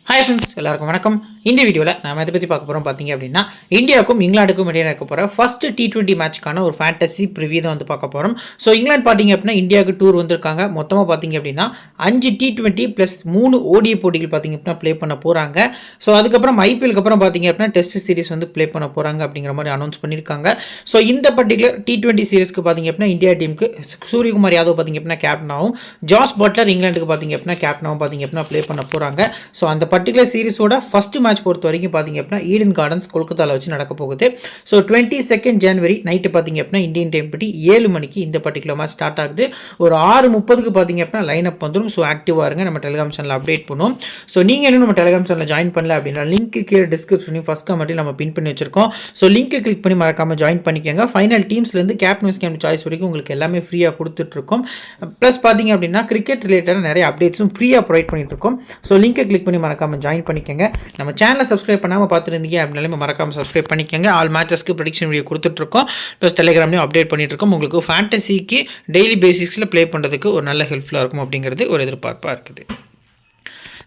Hi friends, எல்லாருக்கும் வணக்கம். இந்த வீடியோவில் நம்ம எதை பற்றி பார்க்க போகிறோம் பார்த்தீங்க அப்படின்னா, இந்தியாவுக்கும் இங்கிலாந்துக்கும் இடையே நடக்க போகிற ஃபர்ஸ்ட் T20 மேட்ச்க்கான ஒரு ஃபேண்டசி ப்ரிவியூ தான் வந்து பார்க்க போகிறோம். ஸோ இங்கிலாந்து பார்த்தீங்க அப்படின்னா இந்தியாவுக்கு டூர் வந்திருக்காங்க. மொத்தமாக பார்த்தீங்க அப்படின்னா 5 T20 ப்ளஸ் 3 ODI போட்டிகள் பார்த்தீங்க அப்படின்னா ப்ளே பண்ண போகிறாங்க. ஸோ அதுக்கப்புறம் ஐபிஎலுக்கு அப்புறம் பார்த்தீங்க அப்படின்னா டெஸ்ட் சீரிஸ் வந்து ப்ளே பண்ண போகிறாங்க அப்படிங்கிற மாதிரி அனௌன்ஸ் பண்ணியிருக்காங்க. ஸோ இந்த பர்டிகுலர் T20 சீரிஸ்க்கு பார்த்தீங்க அப்படின்னா இந்தியா டீமுக்கு சூரியகுமார் யாதவ் பார்த்தீங்க அப்படின்னா கேப்டனாகவும், ஜாஸ் பட்லர் இங்கிலாந்துக்கு பார்த்தீங்க அப்படின்னா கேப்டனாகவும் பார்த்தீங்க அப்படின்னா ப்ளே பண்ண போகிறாங்க. ஸோ அந்த பர்டிகுலர் சீரிஸோட ஃபர்ஸ்ட் மேட்ச் பொறுத்த வரைக்கும் பார்த்தீங்க அப்படின்னா ஈடன் கார்டன்ஸ் கொல்கத்தாவில் வச்சு நடக்க போகுது. ஸோ 22 ஜனவரி நைட்டு பார்த்தீங்க அப்படின்னா இந்தியன் டைம் படி 7 மணிக்கு இந்த பர்டிகுலர் மேட்ச் ஸ்டார்ட் ஆகுது. ஒரு 6:30க்கு பார்த்தீங்க அப்படின்னா லைன் அப் வந்துடும். ஸோ ஆக்டிவாக இருங்க, நம்ம டெலிகிராம் சேனல் அப்டேட் பண்ணுவோம். ஸோ நீங்கள் இன்னும் நம்ம டெலிகிராம் சேனலில் ஜாயின் பண்ணல அப்படின்னா லிங்க் கீழே டிஸ்கிரிப்ஷனையும் ஃபர்ஸ்ட் கமெண்ட்டில் நம்ம பின் பண்ணி வச்சிருக்கோம். ஸோ லிங்க் கிளிக் பண்ணி மறக்காமல் ஜாயின் பண்ணிக்கோங்க. ஃபைனல் டீம்ஸ்லேருந்து கேப்டன் வைஸ் கேப்டன் சாய்ஸ் வரைக்கும் உங்களுக்கு எல்லாமே ஃப்ரீயாக கொடுத்துட்ருக்கோம். ப்ளஸ் பார்த்தீங்க அப்படின்னா கிரிக்கெட் ரிலேட்டடாக நிறைய அப்டேட்ஸும் ஃப்ரீயாக ப்ரொவைட் பண்ணிட்டு இருக்கோம். ஸோ லிங்கை கிளிக் பண்ணி மறக்காமல் ஜாயின் பண்ணிக்கோங்க. நம்ம சேனலை சப்ஸ்கிரைப் பண்ணாமல் பார்த்துருந்தீங்க அப்படின்னாலும் மறக்காமல் சப்ஸ்கிரைப் பண்ணிக்கோங்க. ஆல் மேட்சஸ்க்கு ப்ரெடிக்ஷன் வீடியோ கொடுத்துட்ருக்கோம். ப்ளஸ் டெலிகிராம்லையும் அப்டேட் பண்ணிட்டுருக்கோம். உங்களுக்கு ஃபேண்டசிக்கு டெய்லி பேசிக்ஸில் ப்ளே பண்ணுறதுக்கு ஒரு நல்ல ஹெல்ப்ஃபுல்லாக இருக்கும் அப்படிங்கிறது ஒரு எதிர்பார்ப்பாக இருக்குது.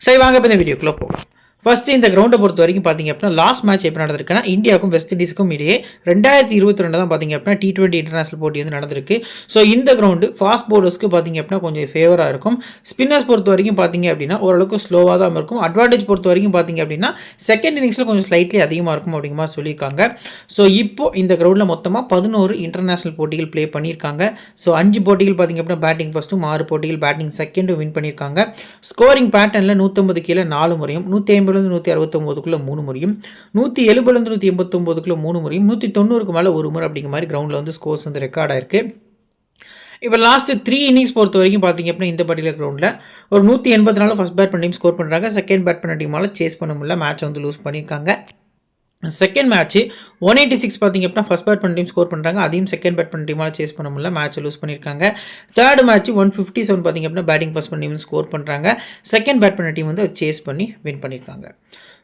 சரி, வாங்க இப்போ இந்த வீடியோக்குள்ளே போகலாம். ஃபர்ஸ்ட் இந்த கிரவுண்டை பொறுத்த வரைக்கும் பார்த்தீங்க அப்படின்னா லாஸ்ட் மேட்ச் எப்படி நடந்திருக்குன்னா இந்தியாவுக்கும் வெஸ்ட் இண்டீஸுக்கும் இடையே 2022 தான் பார்த்தீங்க அப்படின்னா T20 இன்டர்நேஷனல் போட்டி வந்து நடந்திருக்கு. ஸோ இந்த கிரவுண்டு ஃபாஸ்ட் பவுலர்ஸ்க்கு பார்த்தீங்க அப்படின்னா கொஞ்சம் ஃபேவராக இருக்கும். ஸ்பின்னர்ஸ் பொறுத்த வரைக்கும் பார்த்தீங்க அப்படின்னா ஓரளவுக்கு ஸ்லோவாக தான் இருக்கும். அட்வான்டேஜ் பொறுத்த வரைக்கும் பார்த்தீங்க அப்படின்னா செகண்ட் இன்னிங்ஸில் கொஞ்சம் ஸ்லைட்லி அதிகமாக இருக்கும் அப்படிங்கிற மாதிரி சொல்லியிருக்காங்க. ஸோ இப்போ இந்த கிரவுண்டில் மொத்தமாக 11 இன்டர்நேஷனல் போட்டிகள் ப்ளே பண்ணியிருக்காங்க. ஸோ 5 போட்டிகள் பார்த்தீங்க அப்படின்னா பேட்டிங் ஃபர்ஸ்ட்டும் 6 போட்டிகள் பேட்டிங் செகண்டும் வின் பண்ணியிருக்காங்க. ஸ்கோரிங் பேட்டர்னில் 150 கீழே 4 முறையும், 150 169க்குள்ள 3 முறையும், 170 189க்குள்ள 3 முறையும், 190க்கு மேலே ஒரு முறை அப்படிங்கிற மாதிரி கிரவுண்டில் வந்து ஸ்கோர்ஸ் வந்து ரெக்கார்ட் ஆயிருக்கு. இப்போ லாஸ்ட் 3 இன்னிங்ஸ் பொறுத்த வரைக்கும் பார்த்தீங்க அப்படின்னா இந்த பர்டிகுலர் கிரவுண்டில் ஒரு 184 ஃபர்ஸ்ட் பேட் பண்ண டீம் ஸ்கோர் பண்ணுறாங்க. செகண்ட் பேட் பண்ண டீமால் சேஸ் பண்ண முடியல, மேட்ச் வந்து லூஸ் பண்ணியிருக்காங்க. செகண்ட் மேட்ச் 186 பார்த்தீங்க அப்படின்னா ஃபர்ஸ்ட் பேட் பண்ண டீம் ஸ்கோர் பண்ணுறாங்க. அதையும் செகண்ட் பேட் பண்ண டீமால் சேஸ் பண்ண முடியல, மேட்ச் லூஸ் பண்ணியிருக்காங்க. தேர்ட் மேட்ச் 157 பார்த்தீங்க அப்படின்னா பேட்டிங் ஃபர்ஸ்ட் பண்ண டீம் ஸ்கோர் பண்ணுறாங்க. செகண்ட் பேட் பண்ண டீம் வந்து சேஸ் பண்ணி வின் பண்ணியிருக்காங்க.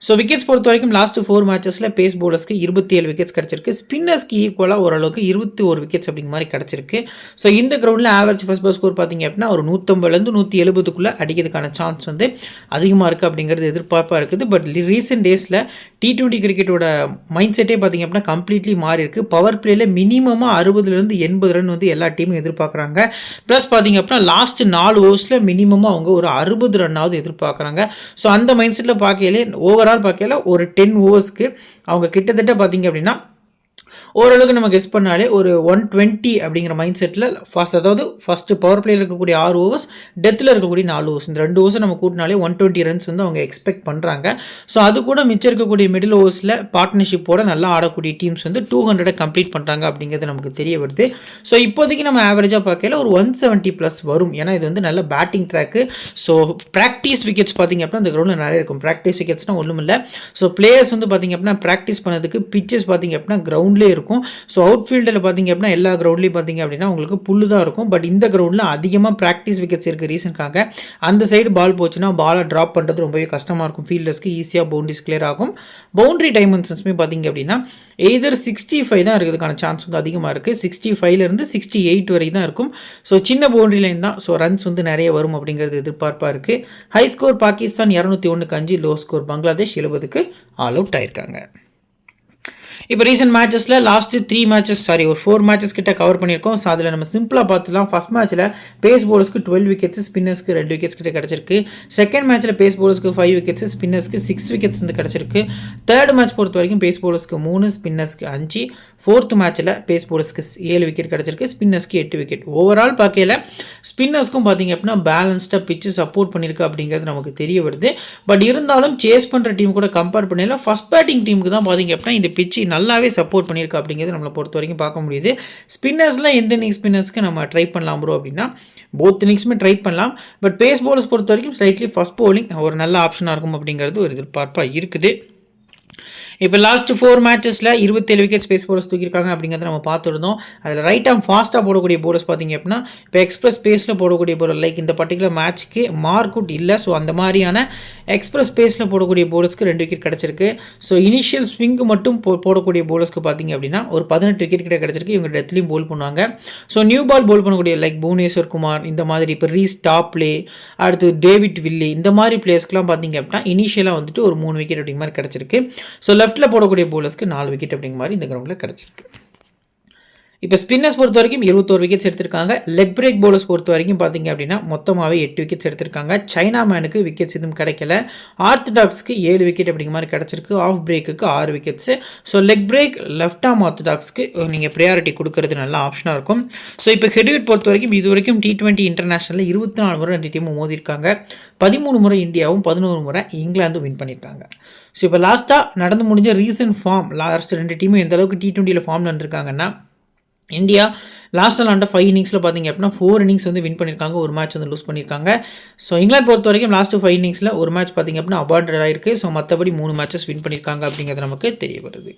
ஸோ விக்கெட்ஸ் பொறுத்த வரைக்கும் லாஸ்ட் 4 மேட்சஸில் பேஸ் பவுலர்ஸ்க்கு 27 விக்கெட்ஸ் கிடச்சிருக்கு. ஸ்பின்னர்ஸ்க்கு ஈக்குவலாக ஓரளவுக்கு 21 விக்கெட்ஸ் அப்படிங்கிற மாதிரி கிடச்சிருக்கு. ஸோ இந்த கிரவுண்டில் ஆவரேஜ் ஃபர்ஸ்ட் பால் ஸ்கோர் பார்த்தீங்க அப்படின்னா ஒரு 150 170க்குள்ளே அடிக்கிறதுக்கான சான்ஸ் வந்து அதிகமாக இருக்குது அப்படிங்கிறது எதிர்பார்ப்பாக இருக்குது. பட் ரீசெண்ட் டேஸில் T20 கிரிக்கெட்டோட மைண்ட் செட்டே பார்த்தீங்க அப்படின்னா கம்ப்ளீட்லி மாறி இருக்குது. பவர் பிளேயில் மினிமமாக 60 80 ரன் வந்து எல்லா டீமும் எதிர்பார்க்குறாங்க. ப்ளஸ் பார்த்தீங்க அப்படின்னா லாஸ்ட் 4 ஓவர்ஸில் மினிமமாக அவங்க ஒரு 60 ரன்னாவது எதிர்பார்க்குறாங்க. ஸோ அந்த மைண்ட் செட்டில் பார்க்கையிலே ஓவரால் பார்க்கல ஒரு 10 ஓவர்ஸ்க்கு அவங்க கிட்டத்தட்ட பார்த்தீங்க அப்படின்னா ஓரளவுக்கு நம்ம கெஸ் பண்ணாலே ஒரு 120 அப்படிங்கிற மைண்ட் செட்டில் அதாவது ஃபஸ்ட்டு பவர் பிளேயில் இருக்கக்கூடிய 6 ஓவர்ஸ், டெத்தில் இருக்கக்கூடிய 4 ஓவர்ஸ், இந்த 2 ஓவர்ஸ் நம்ம கூட்டினாலே 120 ரன்ஸ் வந்து அவங்க எக்ஸ்பெக்ட் பண்ணுறாங்க. ஸோ அது கூட மிச்சம் இருக்கக்கூடிய மிடில் ஓவர்ஸில் பார்ட்னர்ஷிப்போட நல்லா ஆடக்கூடிய டீம்ஸ் வந்து 200 கம்ப்ளீட் பண்ணுறாங்க அப்படிங்கிறது நமக்கு தெரிய வருது. ஸோ இப்போதைக்கு நம்ம ஆவரேஜாக பார்க்கல ஒரு 170 ப்ளஸ் வரும். ஏன்னா இது வந்து நல்ல batting track. So practice wickets பார்த்திங்க அப்படின்னா இந்த கிரௌண்டில் நிறைய இருக்கும். ப்ராக்டிஸ் விக்கெட்ஸ்னால் ஒன்றும் இல்லை. ஸோ பிளேயர்ஸ் வந்து பார்த்திங்க அப்படின்னா ப்ராக்டிஸ் பண்ணதுக்கு பிச்சஸ் பார்த்திங்க அப்படின்னா கிரவுண்ட்லேயே இருக்கும். ஸோ அவுட் ஃபீல்டில் பார்த்தீங்க அப்படின்னா எல்லா கிரவுண்ட்லையும் பார்த்தீங்க அப்படின்னா உங்களுக்கு புல்லு தான் இருக்கும். பட் இந்த கிரவுண்டில் அதிகமாக ப்ராக்டிஸ் விக்கெட்ஸ் இருக்குது. ரீசன்க்காக அந்த சைடு பால் போச்சுன்னா பாலை ட்ராப் பண்ணுறது ரொம்பவே கஷ்டமாக இருக்கும். ஃபீல்டர்ஸ்க்கு ஈஸியாக பவுண்டரிஸ் கிளியர் ஆகும். பவுண்டரி டைமென்ஷன்ஸுமே பார்த்தீங்க அப்படின்னா எய்தர் 65 தான் இருக்கிறதுக்கான சான்ஸ் வந்து அதிகமாக இருக்குது. 65லேருந்து 68 வரை தான் இருக்கும். ஸோ சின்ன பவுண்டரி லைன் தான். ஸோ ரன்ஸ் வந்து நிறைய வரும் அப்படிங்கிறது எதிர்பார்ப்பாக இருக்குது. ஹை ஸ்கோர் பாகிஸ்தான் 201க்கு 5, லோ ஸ்கோர் பங்களாதேஷ் 70க்கு ஆல் அவுட் ஆயிருக்காங்க. இப்போ ரீசெண்ட் மேட்சஸில் லாஸ்ட் 3 மேட்சஸ் ஒரு 4 மேட்சஸ் கிட்ட கவர் பண்ணியிருக்கோம். ஸோ அதில் நம்ம சிம்பிளாக பார்த்துலாம். ஃபர்ஸ்ட் மேட்ச்சில் பேஸ் பவுலர்ஸ்க்கு 12 விக்கெட்ஸ், ஸ்பின்னர்ஸ்க்கு 2 விக்கெட்ஸ் கிட்ட கிடச்சிருக்கு. செகண்ட் மேட்ச்சில் பேஸ் பவுலர்ஸ்க்கு 5 விக்கெட்ஸ், ஸ்பின்னர்ஸ்க்கு 6 விக்கெட்ஸ் வந்து கிடச்சிருக்கு. தேர்ட் மேட்ச் பொறுத்த வரைக்கும் பேஸ் பவுலர்ஸ்க்கு 3, ஸ்பின்னர்ஸ்க்கு 5. ஃபோர்த் மேட்ச்சில் பேஸ் பவுலர்ஸ்க்கு 7 விக்கெட் கிடச்சிருக்கு, ஸ்பின்னர்ஸ்க்கு 8 விக்கெட். ஓவரால் பார்க்கையில் ஸ்பின்னர்ஸ்க்கும் பார்த்தீங்க அப்படின்னா பேலன்ஸ்டாக பிச்சு சப்போர்ட் பண்ணியிருக்கு அப்படிங்கிறது நமக்கு தெரிய வருது. பட் இருந்தாலும் சேஸ் பண்ணுற டீம் கூட கம்பேர் பண்ணல ஃபர்ஸ்ட் பேட்டிங் டீமுக்கு தான் பார்த்தீங்க அப்படின்னா இந்த பிச்சு நல்லாவே சப்போர்ட் பண்ணியிருக்கு அப்படிங்கிறது நம்மளை பொறுத்த வரைக்கும் பார்க்க முடியுது. ஸ்பின்னர்ஸில் எந்த இன்னிங்ஸ் ஸ்பின்னர்ஸ்க்கு நம்ம ட்ரை பண்ணலாம் ப்ரோ அப்படின்னா போத் இன்னிங்ஸுமே ட்ரை பண்ணலாம். பட் பேஸ் பவுலர்ஸ் பொறுத்த வரைக்கும் ஸ்லைட்லி ஃபர்ஸ்ட் பவுலிங் ஒரு நல்ல ஆப்ஷனாக இருக்கும் அப்படிங்கிறது ஒரு எதிர்பார்ப்பாக இருக்குது. இப்போ லாஸ்ட் 4 மேட்சஸில் 27 விக்கெட் ஸ்பேஸ் போலர்ஸ் தூக்கியிருக்காங்க அப்படிங்கிறத நம்ம பார்த்துருந்தோம். அதில் ரைட் ஆம் ஃபாஸ்ட்டாக போடக்கூடிய போலர்ஸ் பார்த்தீங்க அப்படின்னா இப்போ எக்ஸ்பிரஸ் ஸ்பேஸில் போடக்கூடிய போலர் லைக் இந்த பர்டிகுலர் மேட்ச்க்கு மார்க்குட் இல்லை. ஸோ அந்த மாதிரியான எக்ஸ்பிரஸ் ஸ்பேஸில் போடக்கூடிய போலர்ஸ்க்கு 2 விக்கெட் கிடச்சிருக்கு. ஸோ இனிஷியல் ஸ்விங் மட்டும் போடக்கூடிய போலர்ஸ்க்கு பார்த்தீங்க அப்படின்னா ஒரு 18 விக்கெட் கிட்ட கிடச்சிருக்கு. இவங்க டெத்லையும் போல் பண்ணுவாங்க. ஸோ நியூ பால் போல் பண்ணக்கூடிய லைக் புவனேஸ்வர் குமார் இந்த மாதிரி இப்போ ரீஸ் டாப்லே அடுத்து டேவிட் வில்லி இந்த மாதிரி பிளேயர்ஸ்க்குலாம் பார்த்தீங்க அப்படின்னா இனிஷியலாக வந்துட்டு ஒரு 3 விக்கெட் அப்படிங்கிற மாதிரி கிடச்சிருக்கு. ஸோ லெஃப்ட்டில் போடக்கூடிய போலர்ஸ்க்கு 4 விக்கெட் அப்படிங்கிற மாதிரி இந்த கிரவுண்டில் கிடச்சிருக்கு. இப்போ ஸ்பின்னர்ஸ் பொறுத்த வரைக்கும் 21 விக்கெட்ஸ் எடுத்திருக்காங்க. லெக் பிரேக் போலர்ஸ் பொறுத்த வரைக்கும் பார்த்தீங்க அப்படின்னா மொத்தமாகவே 8 விக்கெட்ஸ் எடுத்திருக்காங்க. சைனா மேனுக்கு விக்கெட்ஸ் எதுவும் கிடைக்கல. ஆர்த்தடாக்ஸ்க்கு 7 விக்கெட் அப்படிங்கிற மாதிரி கிடச்சிருக்கு. ஆஃப் பிரேக்குக்கு 6 wickets. So leg break left arm ஆர்த்தடாக்ஸ்க்கு நீங்கள் ப்ரையாரிட்டி கொடுக்கறது நல்ல ஆப்ஷனாக இருக்கும். ஸோ இப்போ ஹெட்வெட் பொறுத்த வரைக்கும் இது வரைக்கும் T20 இன்டர்நேஷனலில் 24 முறை 2 டீமும் மோதிருக்காங்க. 13 முறை இந்தியாவும் 11 முறை இங்கிலாந்தும் வின் பண்ணியிருக்காங்க. ஸோ இப்போ லாஸ்ட்டாக நடந்து முடிஞ்ச ரீசன்ட் ஃபார்ம் லாஸ்ட் 2 டீமும் எந்த அளவுக்கு T20யில் ஃபார்ம் நடந்திருக்காங்கன்னா இந்தியா லாஸ்ட் விளாண்ட 5 இன்னிங்ஸில் பார்த்தீங்க அப்படின்னா 4 இன்னிங்ஸ் வந்து வின் பண்ணியிருக்காங்க, ஒரு மேட்ச் வந்து லூஸ் பண்ணியிருக்காங்க. ஸோ இங்கிலாந்து பொறுத்த வரைக்கும் லாஸ்ட் 5 இன்னிங்ஸில் ஒரு மேட்ச் பார்த்தீங்க அப்படின்னா அபார்டட் ஆயிருக்கு. ஸோ மற்றபடி 3 மேட்சஸ் வின் பண்ணியிருக்காங்க அப்படிங்கிறது நமக்கு தெரிய வருது.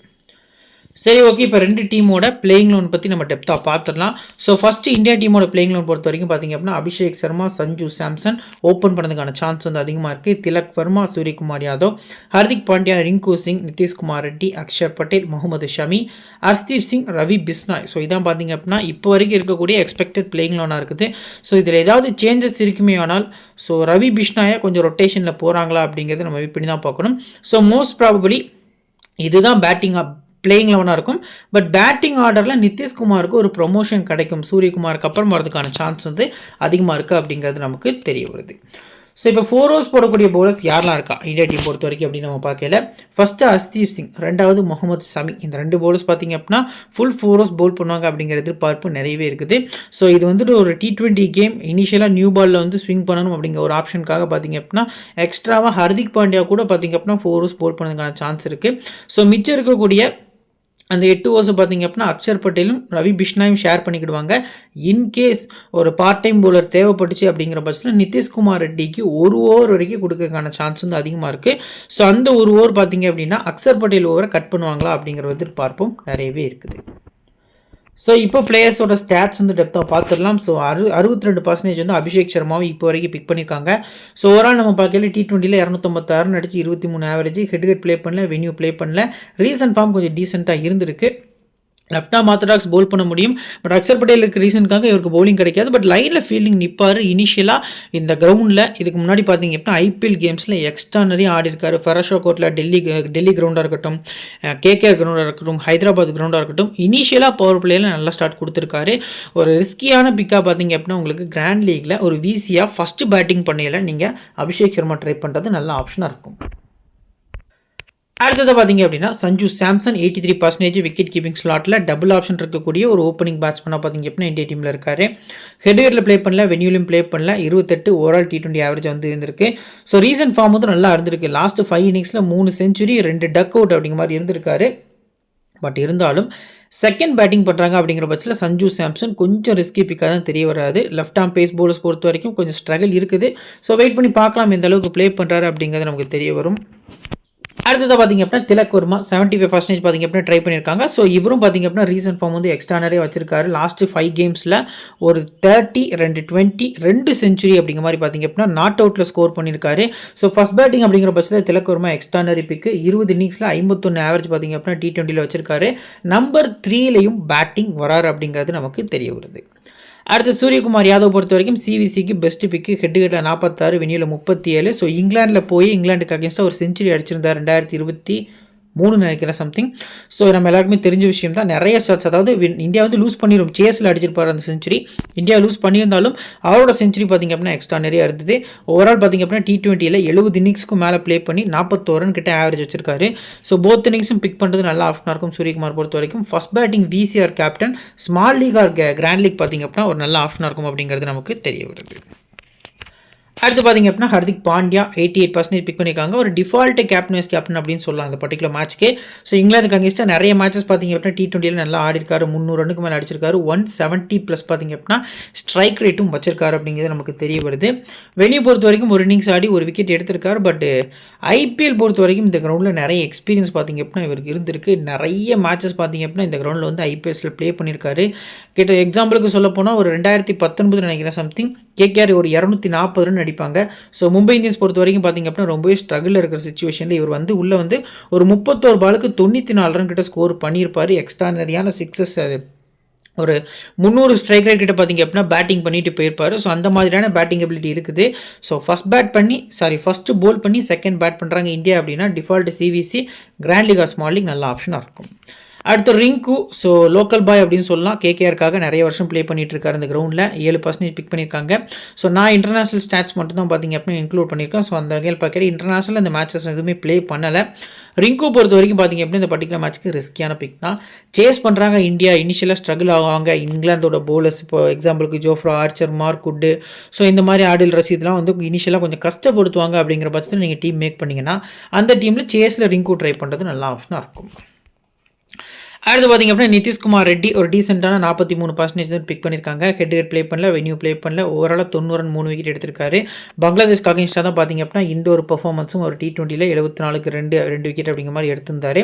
சரி, ஓகே. இப்போ 2 டீமோட பிளேயிங் லோன் பற்றி நம்ம டெப்த்தாக பார்த்துடலாம். ஸோ ஃபஸ்ட்டு இந்தியா டீமோட பிளேயிங் லோன் பொறுத்த வரைக்கும் பார்த்திங்க அப்படின்னா அபிஷேக் சர்மா, சஞ்சு சாம்சன் ஓப்பன் பண்ணதுக்கான சான்ஸ் வந்து அதிகமாக இருக்குது. திலக் வர்மா, சூரியகுமார் யாதவ், ஹர்திக் பாண்டியா, ரிங்கு சிங், நிதிஷ்குமார் ரெட்டி, அக்ஷர் பட்டேல், முகமது ஷமி, ஹர்ஷ்தீப் சிங், ரவி பிஸ்னாய். ஸோ இதான் பார்த்திங்க அப்படின்னா இப்போ வரைக்கும் இருக்கக்கூடிய எக்ஸ்பெக்டட் பிளேயிங் லோனாக இருக்குது. ஸோ இதில் ஏதாவது சேஞ்சஸ் இருக்குமே ஆனால் ஸோ ரவி பிஸ்னாயை கொஞ்சம் ரொட்டேஷனில் போகிறாங்களா அப்படிங்கிறத நம்ம வெயிட் பண்ணி தான் பார்க்கணும். ஸோ மோஸ்ட் ப்ராபபிளி இதுதான் பிளேயிங் லெவனாக இருக்கும். பட் பேட்டிங் ஆர்டரில் நிதிஷ்குமாருக்கு ஒரு ப்ரொமோஷன் கிடைக்கும், சூரியகுமாருக்கு அப்புறம் வரதுக்கான சான்ஸ் வந்து அதிகமாக இருக்குது அப்படிங்கிறது நமக்கு தெரிய வருது. ஸோ இப்போ 4 ஓவர்ஸ் போடக்கூடிய பவுலர்ஸ் யாரெல்லாம் இருக்கா இந்தியா டீம் பொறுத்த வரைக்கும் அப்படின்னு நம்ம பார்க்கல. ஃபஸ்ட்டு ஹர்ஷ்தீப் சிங், ரெண்டாவது முகமது ஷமி. இந்த 2 பவுலர்ஸ் பார்த்திங்க அப்படின்னா ஃபுல் 4 ஓவர்ஸ் பவுல் பண்ணுவாங்க அப்படிங்கிற எதிர்பார்ப்பு நிறையவே இருக்குது. ஸோ இது வந்துட்டு ஒரு T20 கேம் இனிஷியலாக நியூ பாலில் வந்து ஸ்விங் பண்ணணும் அப்படிங்கிற ஒரு ஆப்ஷனுக்காக பார்த்திங்க அப்படின்னா எக்ஸ்ட்ராவாக ஹர்திக் பாண்டியா கூட பார்த்திங்க அப்படின்னா 4 ஓவர்ஸ் பவுல் பண்ணதுக்கான சான்ஸ் இருக்குது. ஸோ மிச்சம் இருக்கக்கூடிய அந்த 8 ஓவர்ஸ் பார்த்திங்க அப்படின்னா அக்ஷர் பட்டேலும் ரவி பிஷ்னாயும் ஷேர் பண்ணிக்கிடுவாங்க. இன்கேஸ் ஒரு பார்ட் டைம் பவுலர் தேவைப்பட்டுச்சு அப்படிங்கிற பட்சத்தில் நிதிஷ்குமார் ரெட்டிக்கு 1 ஓவர் வரைக்கும் கொடுக்கறதுக்கான சான்ஸ் வந்து அதிகமாக இருக்குது. ஸோ அந்த 1 ஓவர் பார்த்திங்க அப்படின்னா அக்ஷர் பட்டேல் ஓவரை கட் பண்ணுவாங்களா அப்படிங்கிற எதிர்பார்ப்பும் நிறையவே இருக்குது. ஸோ இப்போ பிளேயர்ஸோட ஸ்டாட்ஸ் வந்து டெப்த்தாக பார்த்துடலாம். ஸோ 62% வந்து அபிஷேக் சர்மாவை இப்போ வரைக்கும் பிக் பண்ணியிருக்காங்க. ஸோ ஓவரால் நம்ம பார்க்கல T20யில் 256 அடிச்சு 23 ஆவரேஜ், ஹெட் ப்ளே பண்ணல, வென்யூ ப்ளே பண்ணல. ரீசன்ட் ஃபார்ம் கொஞ்சம் டீசெண்டாக இருந்திருக்கு. லெஃப்டாக ஆர்த்தடாக்ஸ் போல் பண்ண முடியும். பட் அக்ஷர் பட்டேலுக்கு ரீசனுக்காக இவருக்கு பவுலிங் கிடைக்காது. பட் லைனில் ஃபீல்டிங் நிற்பார். இனிஷியலாக இந்த கிரவுண்டில் இதுக்கு முன்னாடி பார்த்தீங்க அப்படின்னா ஐபிஎல் கேம்ஸில் எக்ஸ்ட்ரானரி ஆடி இருக்காரு. ஃபெரஷோ கோர்ட்டில் டெல்லி கிரவுண்டாக இருக்கட்டும், கேகேஆர் கிரவுண்டாக இருக்கட்டும், ஹைதராபாத் கிரவுண்டாக இருக்கட்டும், இனிஷியலாக பவர் பிளேயில் நல்லா ஸ்டார்ட் கொடுத்துருக்காரு. ஒரு ரிஸ்கியான பிக்காக பார்த்தீங்க அப்படின்னா உங்களுக்கு கிராண்ட் லீக்கில் ஒரு வீசியாக ஃபஸ்ட்டு பேட்டிங் பண்ணையில் நீங்கள் அபிஷேக் சர்மா ட்ரை பண்ணுறது நல்ல ஆப்ஷனாக இருக்கும். அடுத்தது பார்த்தீங்க அப்படின்னா சஞ்சு சாம்சன் 83% விக்கெட் கீப்பிங் ஸ்லாட்டில் டபுள் ஆப்ஷன் இருக்கக்கூடிய ஒரு ஓப்பனிங் பேட்ஸ்மேனாக பார்த்தீங்க அப்படின்னா இந்தியா டீமில் இருக்காரு. ஹெட்வேரில் ப்ளே பண்ணல, வென்யூலையும் ப்ளே பண்ணல. 28 ஓவரால் T20 ஆவரேஜ் வந்து இருந்திருக்கு. ஸோ ரீசன்ட் ஃபார்ம் வந்து நல்லா இருந்திருக்கு. லாஸ்ட் 5 இன்னிங்ஸில் 3 செஞ்சுரி 2 டக் அவுட் அப்படிங்கிற மாதிரி இருந்திருக்காரு. பட் இருந்தாலும் செகண்ட் பேட்டிங் பண்ணுறாங்க அப்படிங்கிற பட்சத்தில் சஞ்சு சாம்சன் கொஞ்சம் ரிஸ்கி பிக்காக தான் தெரிய வராது. லெஃப்ட் ஆம் பேஸ் பவுலர்ஸ் பொறுத்த வரைக்கும் கொஞ்சம் ஸ்ட்ரகிள் இருக்குது. ஸோ வெயிட் பண்ணி பார்க்கலாம் எந்த அளவுக்கு ப்ளே பண்ணுறாரு அப்படிங்கிறது நமக்கு தெரிய வரும். அடுத்ததாக பார்த்திங்க அப்படின்னா திலக் வர்மா 75% பார்த்திங்க அப்படின்னா ட்ரை பண்ணியிருக்காங்க. ஸோ இவரும் பார்த்திங்க அப்படின்னா ரீசன்ட் ஃபார்ம் வந்து எக்ஸ்ட்ரானரே வச்சிருக்காரு. லாஸ்ட் 5 கேம்ஸில் ஒரு 30, 20, 2 செஞ்சுரி அப்படிங்கிற மாதிரி பார்த்திங்க அப்படின்னா நாட் அவுட்டில் ஸ்கோர் பண்ணியிருக்காரு. ஸோ ஃபஸ்ட் பேட்டிங் அப்படிங்கிற பட்சத்தில் திலக் வர்மா எக்ஸ்ட்ரானரி பிக்கு 20 இன்னிங்ஸில் 51 ஆவரேஜ் பார்த்திங்க அப்படின்னா T20யில் வச்சிருக்காரு. நம்பர் 3லையும் பேட்டிங் வராரு அப்படிங்கிறது நமக்கு தெரிய வருது. அடுத்து சூரியகுமார் யாதவ் பொறுத்த வரைக்கும் சிவிசிக்கு பெஸ்ட் பிக்கு, ஹெட்டில் 46, வென்யூவில் 37. ஸோ இங்கிலாண்டில் போய் இங்கிலாந்துக்கு அகேன்ஸ்டாக ஒரு செஞ்சுரி அடிச்சிருந்தார் 2023 நினைக்கிறேன் சம்திங். ஸோ நம்ம எல்லாருக்குமே தெரிஞ்ச விஷயம் தான். நிறைய ஷாட்ஸ், அதாவது இந்தியா வந்து லூஸ் பண்ணிடும், சேஸில் அடிச்சிருப்பார் அந்த செஞ்சுரி. இந்தியா லூஸ் பண்ணியிருந்தாலும் அவரோட செஞ்சுரி பார்த்திங்க அப்படின்னா எக்ஸ்ட்ரா நிறைய இருந்தது. ஓவரால் பார்த்திங்க அப்படின்னா T20யில் 70 இன்னிங்ஸ்க்கு மேலே ப்ளே பண்ணி 41 ரன் கிட்ட ஆவரேஜ் வச்சிருக்காரு. ஸோ போத் இன்னிங்ஸும் பிக் பண்ணுறது நல்ல ஆப்ஷனாக இருக்கும் சூரியகுமார் பொறுத்த வரைக்கும். First batting VCR captain, small league or grand league பார்த்திங்க அப்படின்னா ஒரு நல்ல ஆப்ஷனாக இருக்கும் அப்படிங்கிறது நமக்கு தெரிய வருது. அடுத்து பார்த்தீங்க அப்படின்னா ஹர்திக் பாண்டியா 88% பிக் பண்ணியிருக்காங்க. ஒரு டிஃபால்ட் கேப்டன் அப்படின்னு சொல்லலாம் அந்த பர்டிகுலர் மேட்ச்க்கு. ஸோ இங்கிலாந்துக்கு அகேன்ஸ்டாக நிறைய மேட்சஸ் பார்த்தீங்க அப்படின்னா T20ல நல்லா ஆடிருக்காரு. 300 ரன்னுக்கு மேலே அடிச்சிருக்காரு. 170+ பார்த்தீங்க அப்படின்னா ஸ்ட்ரைக் ரேட்டும் வச்சிருக்காரு அப்படிங்கிறது நமக்கு தெரிய வருது. வெனியூ பொறுத்த வரைக்கும் ஒரு இன்னிங்ஸ் ஆடி ஒரு விக்கெட் எடுத்திருக்காரு. பட் ஐபிஎல் பொறுத்த வரைக்கும் இந்த கிரௌண்டில் நிறைய எக்ஸ்பீரியன்ஸ் பார்த்தீங்க அப்படின்னா இவருக்கு இருந்திருக்கு. நிறைய மேட்சஸ் பார்த்தீங்க அப்படின்னா இந்த கிரௌண்டில் வந்து ஐபிஎல்ஸில் ப்ளே பண்ணியிருக்காரு. எக்ஸாம்பிளுக்கு சொல்ல போனால் ஒரு 2019 நினைக்கிறேன் சம்திங் கேகேஆர் ஒரு 240 ரன் அடிப்பாங்க. ஸோ மும்பை இந்தியன்ஸ் பொறுத்த வரைக்கும் பார்த்தீங்க அப்படின்னா ரொம்பவே ஸ்ட்ரகிளில் இருக்கிற சுச்சுவேஷனில் இவர் வந்து உள்ளே வந்து ஒரு 31 பாலுக்கு 94 ரன் கிட்ட ஸ்கோர் பண்ணியிருப்பார். எக்ஸ்ட்ரானரியான சிக்ஸஸ் ஒரு 300 ஸ்ட்ரைக் ரேட் கிட்ட பார்த்தீங்க அப்படின்னா பேட்டிங் பண்ணிட்டு போயிருப்பார். ஸோ அந்த மாதிரியான பேட்டிங் எபிலிட்டி இருக்குது. ஸோ ஃபஸ்ட்டு போல் பண்ணி செகண்ட் பேட் பண்ணுறாங்க இந்தியா அப்படின்னா default CVC, grand league or small league நல்ல ஆப்ஷனாக இருக்கும். அடுத்து ரிங்கு, ஸோ லோக்கல் பாய் அப்படின்னு சொல்லலாம். கேகேஆருக்காக நிறைய வருஷம் ப்ளே பண்ணிட்டு இருக்காரு இந்த கிரௌண்டில். 7% பிக் பண்ணியிருக்காங்க. ஸோ நான் இன்டர்நேஷனல் ஸ்டாட்ஸ் மட்டும் தான் பார்த்தீங்க அப்படின்னா இன்க்ளூட் பண்ணியிருக்கேன். ஸோ அந்த வகையில் பார்க்குற இன்டர்நேஷனல் அந்த மேட்சஸ் எதுவுமே ப்ளே பண்ணலை. ரிங்கு பொறுத்த வரைக்கும் பார்த்தீங்க அப்படின்னா இந்த பர்டிகுலர் மேட்ச்க்கு ரிஸ்கியான பிக் தான். சேஸ் பண்ணுறாங்க இந்தியா. இனிஷியலாக ஸ்ட்ரகிள் ஆவாங்க இங்கிலாந்தோட போலர்ஸ். இப்போ எக்ஸாம்பிளுக்கு Jofra Archer, mark would, so இந்த மாதிரி ஆடில் ரசீத்லாம் வந்து இனிஷியலாக கொஞ்சம் கஷ்டப்படுத்துவாங்க. அப்படிங்கிற பட்சத்தில் நீங்கள் டீம் மேக் பண்ணிங்கன்னா அந்த டீமில் சேஸில் ரிங்கு ட்ரை பண்ணுறது நல்ல ஆப்ஷனாக இருக்கும். அடுத்து பார்த்தீங்க அப்படின்னா நிதிஷ்குமார் ரெட்டி ஒரு டீசெண்டான 43% பிக் பண்ணியிருக்காங்க. ஹெட் ப்ளே பண்ணல, வென்யூ ப்ளே பண்ணல. ஓவராலாக 90 ரன் 3 விக்கெட் எடுத்திருக்காரு. பங்களாதேஷ்க்கு அகேன்ஸ்டாக தான் பார்த்தீங்க அப்படின்னா இந்த ஒரு பர்ஃபார்மன்ஸும் ஒரு T20ல 74க்கு 2 விக்கெட் அப்படிங்கிற மாதிரி எடுத்திருந்தாரு.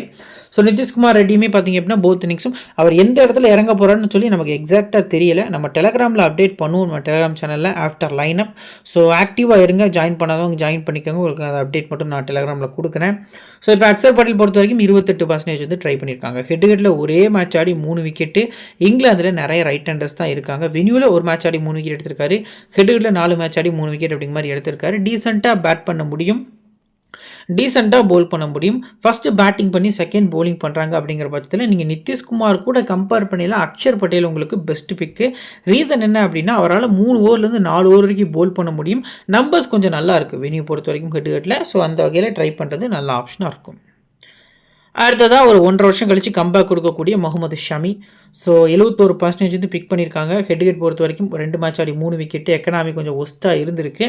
ஸோ நிதிஷ்குமார் ரெட்டியுமே பார்த்தீங்க அப்படின்னா போத் இன்னிங்ஸும் அவர் எந்த இடத்துல இறங்க போகிறான்னு சொல்லி நமக்கு எக்ஸாக்டாக தெரியல. நம்ம டெலகிராமில் அப்டேட் பண்ணுவோம், நம்ம டெலகிராம் சேனலில் ஆஃப்டர் லைன் அப். ஸோ ஆக்டிவாக இருங்க, ஜாயின் பண்ணாதவங்க ஜாயின் பண்ணிக்கோங்க. உங்களுக்கு அந்த அப்டேட் மட்டும் நான் டெலகிராமில் கொடுக்குறேன். ஸோ இப்போ அக்ஷர் பட்டேல் பொறுத்த வரைக்கும் 28% வந்து ட்ரை பண்ணியிருக்காங்க. ஹெட்டில் ஒரே மேட்ச் ஆடி 3 விக்கெட்டு. இங்கிலாந்தில் நிறைய ரைட் ஹேண்டர்ஸ் தான் இருக்காங்க. வென்யூவில் ஒரு மேட்ச் ஆடி 3 விக்கெட் எடுத்திருக்காரு. ஹெட்டில் 4 மேட்ச் ஆடி 3 விக்கெட் அப்படிங்கிற மாதிரி எடுத்திருக்காரு. டீசெண்டாக பேட் பண்ண முடியும், டீசெண்டாக போல் பண்ண முடியும். ஃபஸ்ட்டு பேட்டிங் பண்ணி செகண்ட் போலிங் பண்ணுறாங்க அப்படிங்கிற பட்சத்தில் நீங்கள் நிதிஷ்குமார் கூட கம்பேர் பண்ணிடலாம். அக்ஷர் பட்டேல் உங்களுக்கு பெஸ்ட் பிக்கு. ரீசன் என்ன அப்படின்னா அவரால் 3 ஓவர்லேருந்து 4 ஓவர் வரைக்கும் போல் பண்ண முடியும். நம்பர்ஸ் கொஞ்சம் நல்லா இருக்குது வென்யூ பொறுத்த வரைக்கும் ஹெட்டில். ஸோ அந்த வகையில் ட்ரை பண்ணுறது நல்ல ஆப்ஷனாக இருக்கும். அடுத்ததாக ஒரு 1.5 வருஷம் கழிச்சு கம்பேக் கொடுக்கக்கூடிய முகமது ஷமி. ஸோ 71% வந்து பிக் பண்ணியிருக்காங்க. ஹெட் பொறுத்த வரைக்கும் 2 மேட்ச் ஆடி 3 விக்கெட்டு. எக்கனாமி கொஞ்சம் ஒஸ்ட்டாக இருந்திருக்கு.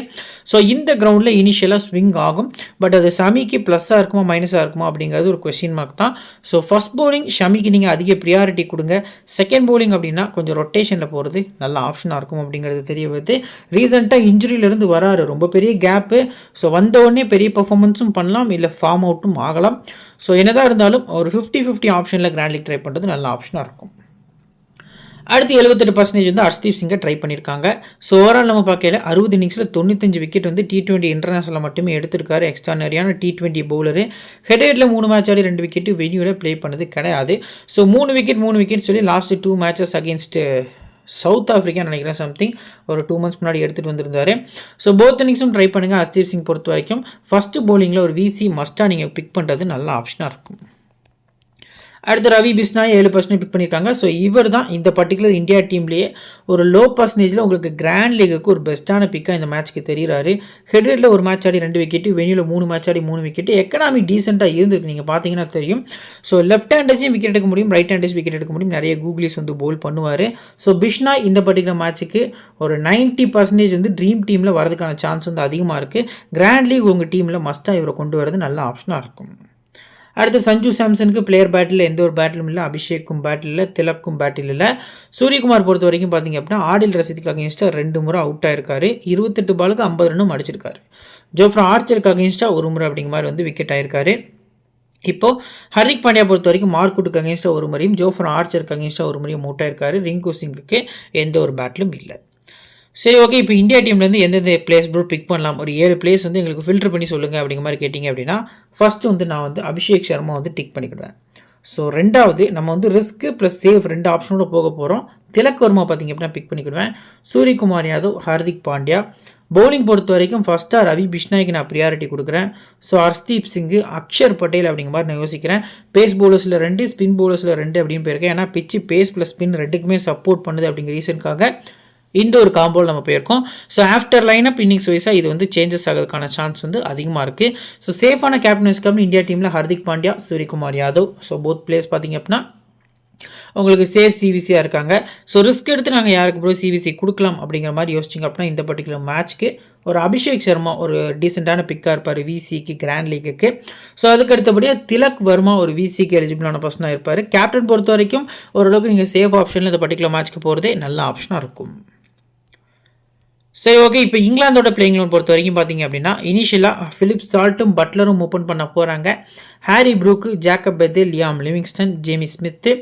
ஸோ இந்த கிரவுண்டில் இனிஷியலாக ஸ்விங் ஆகும். பட் அது ஷமிக்கு ப்ளஸ்ஸாக இருக்குமா மைனஸாக இருக்குமா அப்படிங்கிறது ஒரு கொஸ்டின் மார்க் தான். ஸோ ஃபஸ்ட் பவுலிங் ஷமிக்கு நீங்கள் அதிக ப்ரியாரிட்டி கொடுங்க. செகண்ட் பவுலிங் அப்படின்னா கொஞ்சம் ரொட்டேஷனில் போகிறது நல்ல ஆப்ஷனாக இருக்கும் அப்படிங்கிறது தெரிய வருது. ரீசெண்டாக இன்ஜுரியிலேருந்து வராரு, ரொம்ப பெரிய கேப்பு. ஸோ வந்தவுடனே பெரிய பர்ஃபார்மன்ஸும் பண்ணலாம், இல்லை ஃபார்ம் அவுட்டும் ஆகலாம். ஸோ என்னதான் இருந்தாலும் ஒரு 50-50 ஆப்ஷனில் கிராண்ட் லீக் ட்ரை பண்ணுறது நல்ல ஆப்ஷனாக இருக்கும். அடுத்து 78% வந்து ஹர்ஷ்தீப் சிங்கை ட்ரை பண்ணியிருக்காங்க. ஸோ ஓவரால் நம்ம பார்க்கல 60 இன்னிங்ஸில் 95 விக்கெட் வந்து T20 இன்டர்நேஷனலில் மட்டுமே எடுத்திருக்காரு. எக்ஸ்ட்ரானரியான T20 பவுலரு. ஹெட்ல 3 மேட்ச் ஆடி 2 விக்கெட்டு. வென்யூவில் ப்ளே பண்ணது கிடையாது. ஸோ 3 விக்கெட் சொல்லி last 2 matches against south Africa நினைக்கிறேன் சம்திங் ஒரு 2 months முன்னாடி எடுத்துகிட்டு வந்திருந்தாரு. ஸோ போத் இன்னிங்ஸும் ட்ரை பண்ணுங்கள். ஹர்ஷ்தீப் சிங் பொறுத்த வரைக்கும் ஃபஸ்ட்டு பவுலிங்கில் ஒரு விசி மஸ்ட்டாக நீங்கள் பிக் பண்ணுறது நல்ல ஆப்ஷனாக இருக்கும். அடுத்து ரவி பிஷ்னாய் 7% பிக் பண்ணியிருக்காங்க. ஸோ இவர் தான் இந்த பர்டிகுலர் இந்தியா டீம்லேயே ஒரு லோ பர்சன்டேஜில் உங்களுக்கு கிராண்ட் லீகுக்கு ஒரு பெஸ்ட்டான பிக்காக இந்த மேட்ச்க்கு தெரிகிறாரு. ஹெட்ல ஒரு மேட்ச் ஆடி 2 விக்கெட்டு. வென்யூவில் 3 மேட்ச் ஆடி 3 விக்கெட்டு. எக்கனாமி டீசெண்டாக இருந்திருக்கு, நீங்கள் பார்த்தீங்கன்னா தெரியும். ஸோ லெஃப்ட் ஹேண்டர்ஸையும் விக்கெட் எடுக்க முடியும், ரைட் ஹேண்டர்ஸ் விக்கெட் எடுக்க முடியும். நிறைய கூகுளிஸ் வந்து போல் பண்ணுவார். ஸோ பிஷ்னாய் இந்த பர்டிகுலர் மேட்ச்சுக்கு ஒரு 90% வந்து ட்ரீம் டீமில் வரதுக்கான சான்ஸ் வந்து அதிகமாக இருக்குது. கிராண்ட் லீக் உங்கள் டீமில் மஸ்ட்டாக இவரை கொண்டு வரது நல்ல ஆப்ஷனாக இருக்கும். அடுத்து சஞ்சு சாம்சனுக்கு பிளேயர் பேட்டில் எந்த ஒரு பேட்டிலும் இல்லை. அபிஷேக்கும் பேட்டில் இல்லை, திலக்கும் பேட்டில் இல்லை. சூரியகுமார் பொறுத்த வரைக்கும் பார்த்தீங்க அப்படின்னா ஆடில் ரசீதுக்கு அகேன்ஸ்டாக 2 முறை அவுட் ஆயிருக்காரு. 28 பாலுக்கு 50 ரன்னும் அடிச்சிருக்காரு. ஜோஃப்ரா ஆர்ச்சருக்கு அகேன்ஸ்டாக 1 முறை அப்படிங்கிற மாதிரி வந்து விக்கெட் ஆயிருக்காரு. இப்போது ஹர்திக் பாண்டியா பொறுத்த வரைக்கும் மார்க்குட்டுக்கு அகேன்ஸ்டாக 1 முறையும், ஜோஃப்ரா ஆர்ச்சருக்கு அகேன்ஸ்டாக 1 முறையும் அவுட் ஆயிருக்காரு. ரிங்கு சிங்குக்கு எந்த ஒரு பேட்டிலும் இல்லை. சரி, ஓகே. இப்போ இந்தியா டீம்லேருந்து எந்தெந்த பிளேஸ் ப்ரோ பிக் பண்ணலாம், ஒரு 7 பிளேஸ் வந்து எங்களுக்கு ஃபில்டர் பண்ணி சொல்லுங்கள் அப்படிங்கிற மாதிரி கேட்டிங்க அப்படின்னா ஃபஸ்ட்டு வந்து நான் வந்து அபிஷேக் சர்மா வந்து டிக் பண்ணிக்கிடுவேன். ஸோ ரெண்டாவது நம்ம வந்து ரிஸ்க்கு ப்ளஸ் சேஃப் 2 ஆப்ஷனோட போக போகிறோம். திலக் வர்மா பார்த்திங்க அப்படின்னா பிக் பண்ணிக்கிடுவேன். சூரியகுமார் யாதவ், ஹர்திக் பாண்டியா. பவுலிங் பொறுத்த வரைக்கும் ஃபஸ்ட்டாக ரவி பிஷ்னாய்க்கு நான் ப்ரியாரிட்டி கொடுக்குறேன். ஸோ ஹர்ஷ்தீப் சிங்கு, அக்ஷர் பட்டேல் அப்படிங்கிற மாதிரி நான் யோசிக்கிறேன். பேஸ் பவுலர்ஸில் 2, ஸ்பின் பவுலர்ஸில் 2 அப்படின்னு போயிருக்கேன். ஏன்னா பிச்சு பேஸ் ப்ளஸ் ஸ்பின் 2க்குமே சப்போர்ட் பண்ணுது அப்படிங்கிற ரீசனுக்காக இந்த ஒரு காம்போவில் நம்ம போயிருக்கோம். ஸோ ஆஃப்டர் லைனப் இன்னிங்ஸ் வைஸாக இது வந்து சேஞ்சஸ் ஆகிறதுக்கான சான்ஸ் வந்து அதிகமாக இருக்குது. ஸோ சேஃபான கேப்டன்ஸ்க்கு இந்தியா டீமில் Hardik Pandya, Suryakumar Yadav. So both place பார்த்திங்க அப்படின்னா உங்களுக்கு சேஃப் சிவிசியாக இருக்காங்க. ஸோ ரிஸ்க் எடுத்து நாங்கள் யாருக்கு ப்ரோ சிவிசி கொடுக்கலாம் அப்படிங்கிற மாதிரி யோசிச்சிங்க அப்படின்னா இந்த பர்டிகுலர் மேட்ச்க்கு ஒரு அபிஷேக் சர்மா ஒரு டீசெண்டான பிக்காக இருப்பார் விசிக்கு கிராண்ட் லீக்குக்கு. ஸோ அதுக்கு அடுத்தபடியாக திலக் வர்மா ஒரு விசிக்கு எலிஜிபிளான பர்சனாக இருப்பார். கேப்டன் பொறுத்த வரைக்கும் ஓரளவுக்கு நீங்கள் சேஃப் ஆப்ஷனில் இந்த பர்டிகுலர் மேட்ச்க்கு போகிறதே நல்ல ஆப்ஷனாக இருக்கும். சரி, ஓகே. இப்போ இங்கிலாந்தோட பிளேயிங் லெவன் பொறுத்த வரைக்கும் பார்த்தீங்க அப்படின்னா இனிஷியலாக ஃபிலிப் சால்ட்டும் பட்லரும் ஓப்பன் பண்ண போகிறாங்க. Harry Brook, Jacob Bethell, Liam Livingstone, Jamie Smith,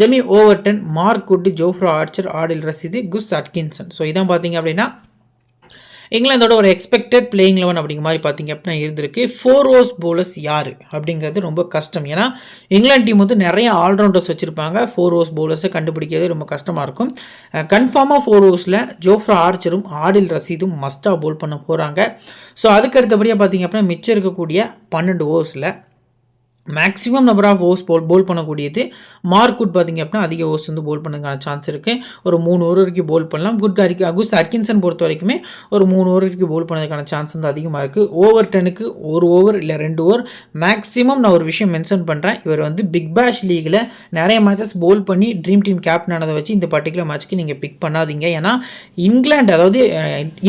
Jamie Overton, Mark Good, Jofra Archer, Adil Rashid, Gus Atkinson. So இதான் பார்த்தீங்க அப்படின்னா இங்கிலாந்தோட ஒரு எக்ஸ்பெக்டட் பிளேயிங் லெவன் அப்படிங்கிற மாதிரி பார்த்தீங்க அப்படின்னா இருந்திருக்கு. 4 ஓவர்ஸ் போலர்ஸ் யார் அப்படிங்கிறது ரொம்ப கஷ்டம். ஏன்னா இங்கிலாந்து டீம் வந்து நிறைய ஆல்ரவுண்டர்ஸ் வச்சுருப்பாங்க. 4 ஓவர்ஸ் போலர்ஸை கண்டுபிடிக்கிறது ரொம்ப கஷ்டமாக இருக்கும். கன்ஃபார்மாக 4 ஓவர்ஸில் ஜோஃப்ரா ஆர்ச்சரும் ஆடில் ரசீதும் மஸ்ட்டாக போல் பண்ண போகிறாங்க. ஸோ அதுக்கு அடுத்தபடியாக பார்த்தீங்க அப்படின்னா மிச்சம் இருக்கக்கூடிய 12 ஓவர்ஸில் மேக்ஸிமம் நம்பர் ஆஃப் ஓவர்ஸ் போல் பண்ணக்கூடியது மார்க் குட் பார்த்திங்க அப்படின்னா அதிக ஓவர்ஸ் வந்து போல் பண்ணதுக்கான சான்ஸ் இருக்குது. ஒரு 3 ஓவர் வரைக்கும் போல் பண்ணலாம். குஸ் அட்கின்சன் பொறுத்த வரைக்குமே ஒரு 3 ஓவர் வரைக்கும் போல் பண்ணதுக்கான சான்ஸ் வந்து அதிகமாக இருக்குது. ஓவர்டனுக்கு 1 ஓவர் இல்லை 2 ஓவர் மேக்ஸிமம். நான் ஒரு விஷயம் மென்ஷன் பண்ணுறேன், இவர் வந்து பிக் பேஷ் லீகில் நிறைய மேட்சஸ் போல் பண்ணி ட்ரீம் டீம் கேப்டன் ஆனதை வச்சு இந்த பர்டிகுலர் மேட்ச்க்கு நீங்கள் பிக் பண்ணாதீங்க. ஏன்னா இங்கிலாந்து அதாவது